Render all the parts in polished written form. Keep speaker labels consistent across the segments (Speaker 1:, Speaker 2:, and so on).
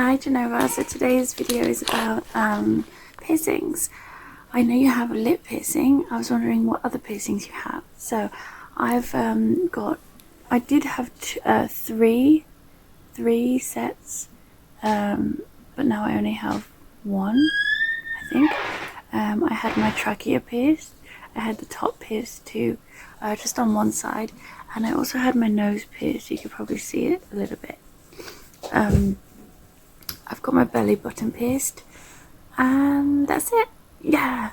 Speaker 1: Hi Jenova, so today's video is about piercings. I know you have a lip piercing. I was wondering what other piercings you have. So I've I did have three sets, but now I only have one, I think. I had my trachea pierced, I had the top pierced too, just on one side, and I also had my nose pierced. You could probably see it a little bit. I've got my belly button pierced, and that's it. Yeah.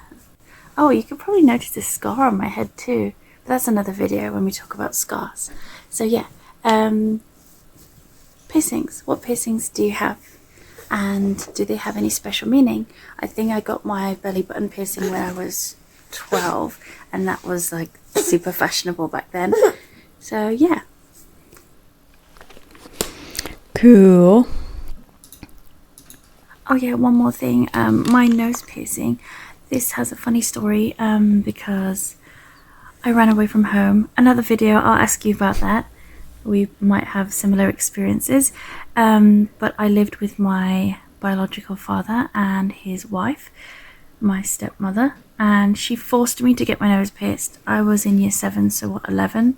Speaker 1: Oh, you could probably notice this scar on my head too, but that's another video when we talk about scars. So yeah, piercings. What piercings do you have? And do they have any special meaning? I think I got my belly button piercing when I was 12, and that was like super fashionable back then. So yeah.
Speaker 2: Cool.
Speaker 1: Oh yeah, one more thing. My nose piercing. This has a funny story because I ran away from home. Another video, I'll ask you about that. We might have similar experiences. But I lived with my biological father and his wife, my stepmother, and she forced me to get my nose pierced. I was in year 7, so what, 11,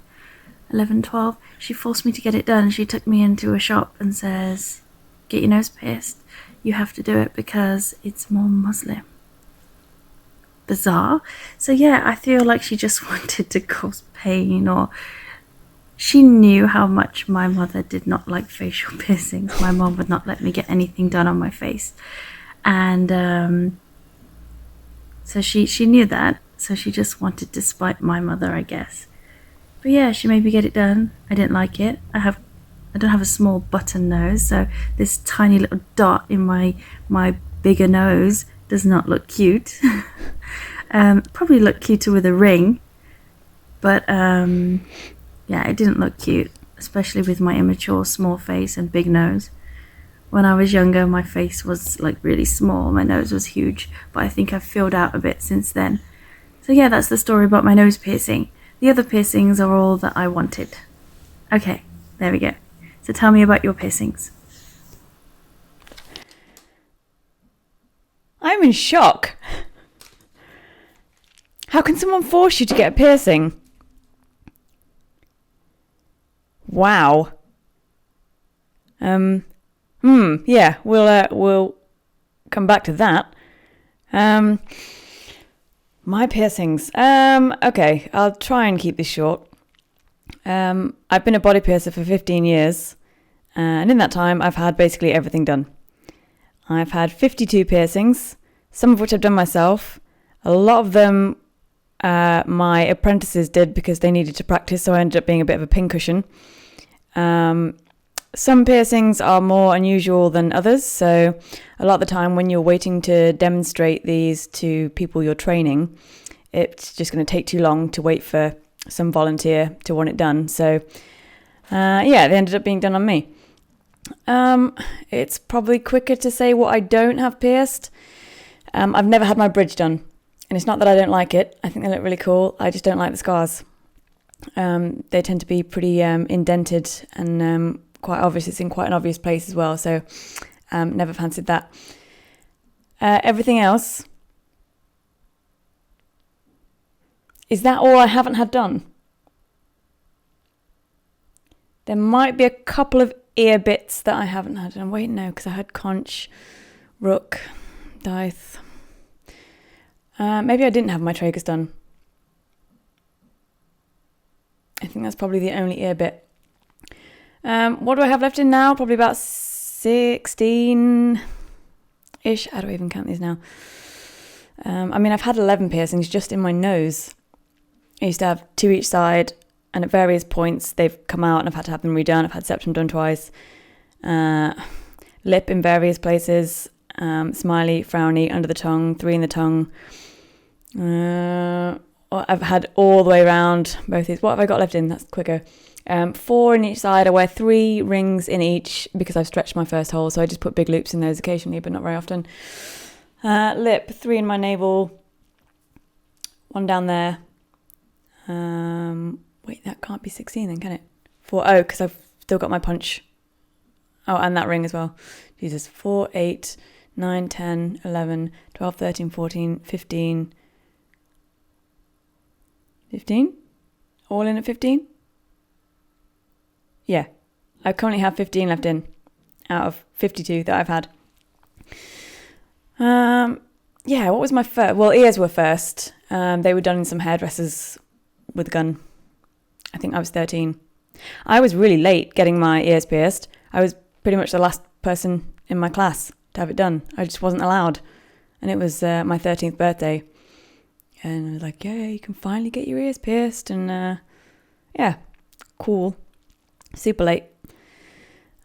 Speaker 1: 12? She forced me to get it done. She took me into a shop and says, get your nose pierced. You have to do it because it's more Muslim. Bizarre. So yeah, I feel like she just wanted to cause pain, or she knew how much my mother did not like facial piercings. My mom would not let me get anything done on my face, and so she knew that, so she just wanted to spite my mother, I guess. But yeah, she made me get it done. I didn't like it. I don't have a small button nose, so this tiny little dot in my bigger nose does not look cute. Probably look cuter with a ring, but yeah, it didn't look cute, especially with my immature small face and big nose. When I was younger, my face was like really small, my nose was huge, but I think I've filled out a bit since then. So yeah, that's the story about my nose piercing. The other piercings are all that I wanted. Okay, there we go. So tell me about your piercings.
Speaker 2: I'm in shock. How can someone force you to get a piercing? Wow. Yeah, we'll come back to that. My piercings. Okay, I'll try and keep this short. I've been a body piercer for 15 years, and in that time I've had basically everything done. I've had 52 piercings, some of which I've done myself. A lot of them my apprentices did because they needed to practice, so I ended up being a bit of a pincushion. Some piercings are more unusual than others, so a lot of the time when you're waiting to demonstrate these to people you're training, it's just going to take too long to wait for some volunteer to want it done. So yeah, they ended up being done on me. It's probably quicker to say what I don't have pierced. I've never had my bridge done, and it's not that I don't like it. I think they look really cool. I just don't like the scars. They tend to be pretty indented and quite obvious. It's in quite an obvious place as well, so never fancied that. Everything else, is that all I haven't had done? There might be a couple of ear bits that I haven't had done. Wait, no, because I had conch, rook, Dythe. Maybe I didn't have my tragus done. I think that's probably the only ear bit. What do I have left in now? Probably about 16-ish. How do I even count these now? I mean, I've had 11 piercings just in my nose. I used to have 2 each side, and at various points they've come out and I've had to have them redone. I've had septum done twice. Lip in various places. Smiley, frowny, under the tongue, 3 in the tongue. I've had all the way around both these. What have I got left in? That's quicker. 4 in each side. I wear 3 rings in each because I've stretched my first hole, so I just put big loops in those occasionally, but not very often. Lip, 3 in my navel, 1 down there. Wait, that can't be 16 then, can it? 4, because I've still got my punch. Oh, and that ring as well. Jesus, 4, 8, 9, 10, 11, 12, 13, 14, 15. 15? All in at 15? Yeah. I currently have 15 left in out of 52 that I've had. Yeah, what was my first? Well, ears were first. They were done in some hairdressers with a gun. I think I was 13. I was really late getting my ears pierced. I was pretty much the last person in my class to have it done. I just wasn't allowed. And it was my 13th birthday. And I was like, yeah, you can finally get your ears pierced. And yeah, cool. Super late.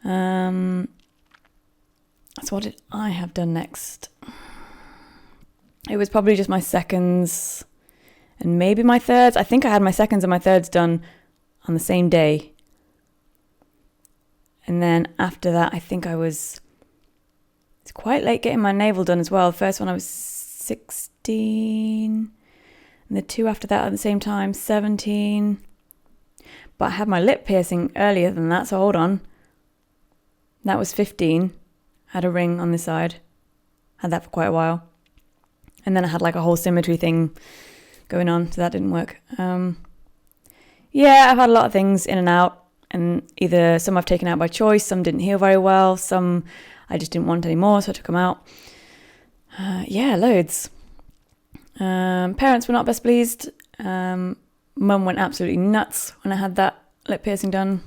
Speaker 2: So what did I have done next? It was probably just my seconds and maybe my thirds. I think I had my seconds and my thirds done on the same day. And then after that, I think it's quite late getting my navel done as well. The first one I was 16, and the two after that at the same time, 17. But I had my lip piercing earlier than that, so hold on. That was 15. Had a ring on this side. Had that for quite a while. And then I had like a whole symmetry thing going on, so that didn't work. Yeah, I've had a lot of things in and out. And either some I've taken out by choice, some didn't heal very well, some I just didn't want anymore, so I took them out. Yeah, loads. Parents were not best pleased. Mum went absolutely nuts when I had that lip piercing done.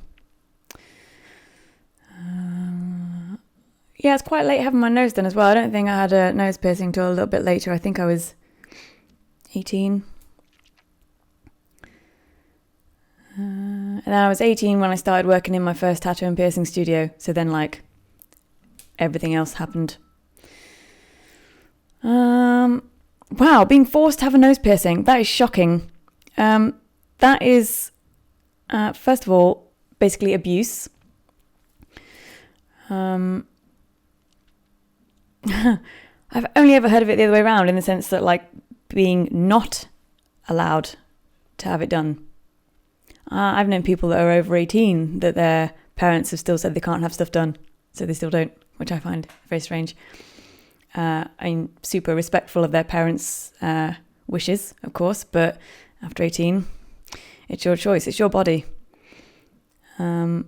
Speaker 2: Yeah, it's quite late having my nose done as well. I don't think I had a nose piercing till a little bit later. I think I was 18. And then I was 18 when I started working in my first tattoo and piercing studio. So then, like, everything else happened. Wow, being forced to have a nose piercing. That is shocking. That is, first of all, basically abuse. I've only ever heard of it the other way around, in the sense that, like, being not allowed to have it done. I've known people that are over 18 that their parents have still said they can't have stuff done, so they still don't, which I find very strange. I'm super respectful of their parents' wishes, of course, but after 18, it's your choice, it's your body. Wow,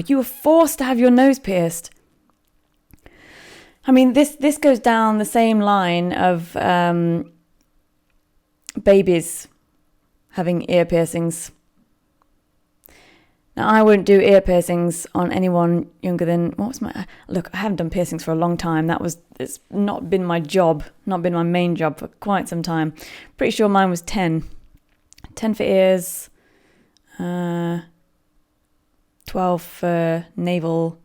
Speaker 2: you were forced to have your nose pierced. I mean, this goes down the same line of babies having ear piercings. Now, I wouldn't do ear piercings on anyone younger than, look, I haven't done piercings for a long time. It's not been my job, not been my main job for quite some time. Pretty sure mine was 10. 10 for ears, 12 for navel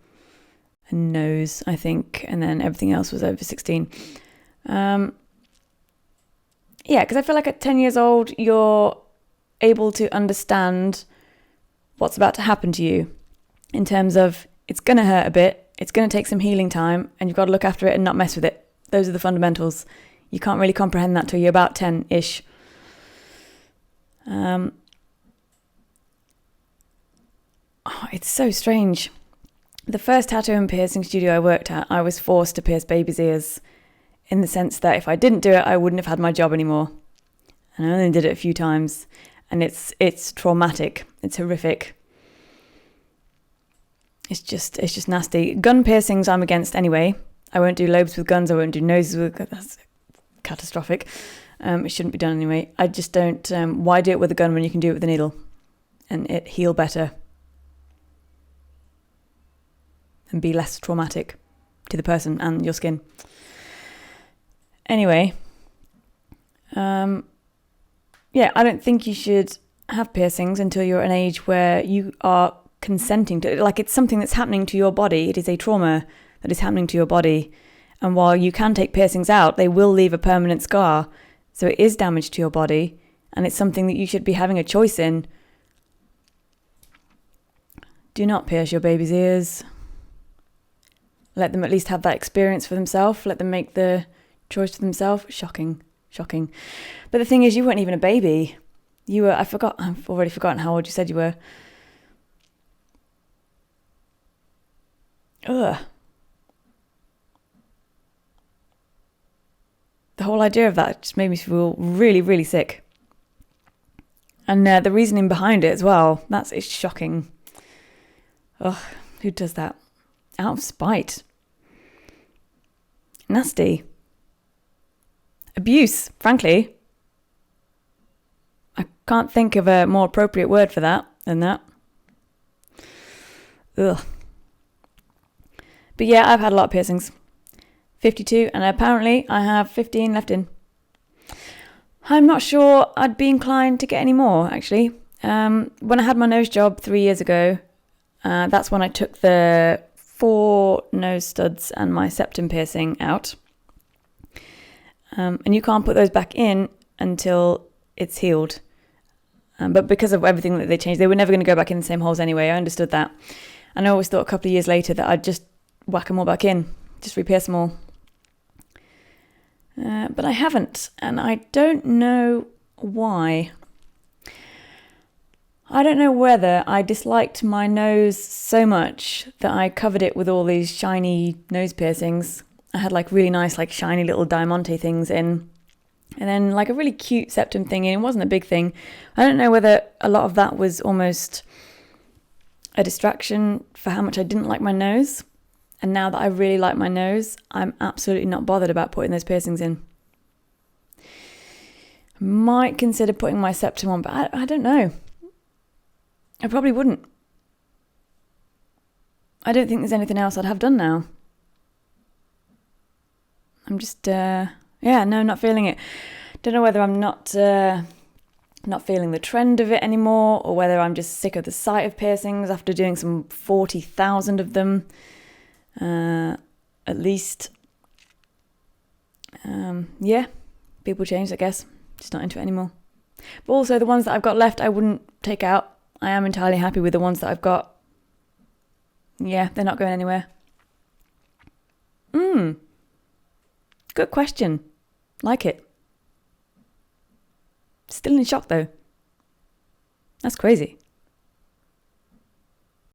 Speaker 2: and nose, I think, and then everything else was over 16. Yeah, because I feel like at 10 years old, you're able to understand what's about to happen to you, in terms of it's going to hurt a bit, it's going to take some healing time, and you've got to look after it and not mess with it. Those are the fundamentals. You can't really comprehend that till you're about 10-ish. It's so strange. The first tattoo and piercing studio I worked at, I was forced to pierce babies' ears, in the sense that if I didn't do it, I wouldn't have had my job anymore. And I only did it a few times. And it's traumatic. It's horrific. It's just nasty. Gun piercings I'm against anyway. I won't do lobes with guns. I won't do noses with guns. That's catastrophic. It shouldn't be done anyway. I just don't... why do it with a gun when you can do it with a needle? And it heal better. And be less traumatic to the person and your skin. Anyway... yeah, I don't think you should have piercings until you're at an age where you are consenting to it. Like, it's something that's happening to your body. It is a trauma that is happening to your body. And while you can take piercings out, they will leave a permanent scar. So it is damage to your body. And it's something that you should be having a choice in. Do not pierce your baby's ears. Let them at least have that experience for themselves. Let them make the choice for themselves. Shocking. But the thing is, you weren't even a baby. You were, I've already forgotten how old you said you were. Ugh. The whole idea of that just made me feel really, really sick. And the reasoning behind it as well, it's shocking. Ugh, who does that? Out of spite. Nasty. Abuse, frankly. I can't think of a more appropriate word for that than that. Ugh. But yeah, I've had a lot of piercings. 52, and apparently I have 15 left in. I'm not sure I'd be inclined to get any more, actually. When I had my nose job 3 years ago, that's when I took the 4 nose studs and my septum piercing out. And you can't put those back in until it's healed. But because of everything that they changed, they were never going to go back in the same holes anyway. I understood that. And I always thought a couple of years later that I'd just whack them all back in, just re-pierce them all. But I haven't, and I don't know why. I don't know whether I disliked my nose so much that I covered it with all these shiny nose piercings. I had like really nice, like shiny little diamante things in, and then like a really cute septum thing in. It wasn't a big thing. I don't know whether a lot of that was almost a distraction for how much I didn't like my nose. And now that I really like my nose, I'm absolutely not bothered about putting those piercings in. I might consider putting my septum on, but I don't know. I probably wouldn't. I don't think there's anything else I'd have done now. I'm just, not feeling it. Don't know whether I'm not feeling the trend of it anymore, or whether I'm just sick of the sight of piercings after doing some 40,000 of them. At least. People change, I guess. Just not into it anymore. But also the ones that I've got left, I wouldn't take out. I am entirely happy with the ones that I've got. Yeah, they're not going anywhere. Good question. Like it. Still in shock though. That's crazy.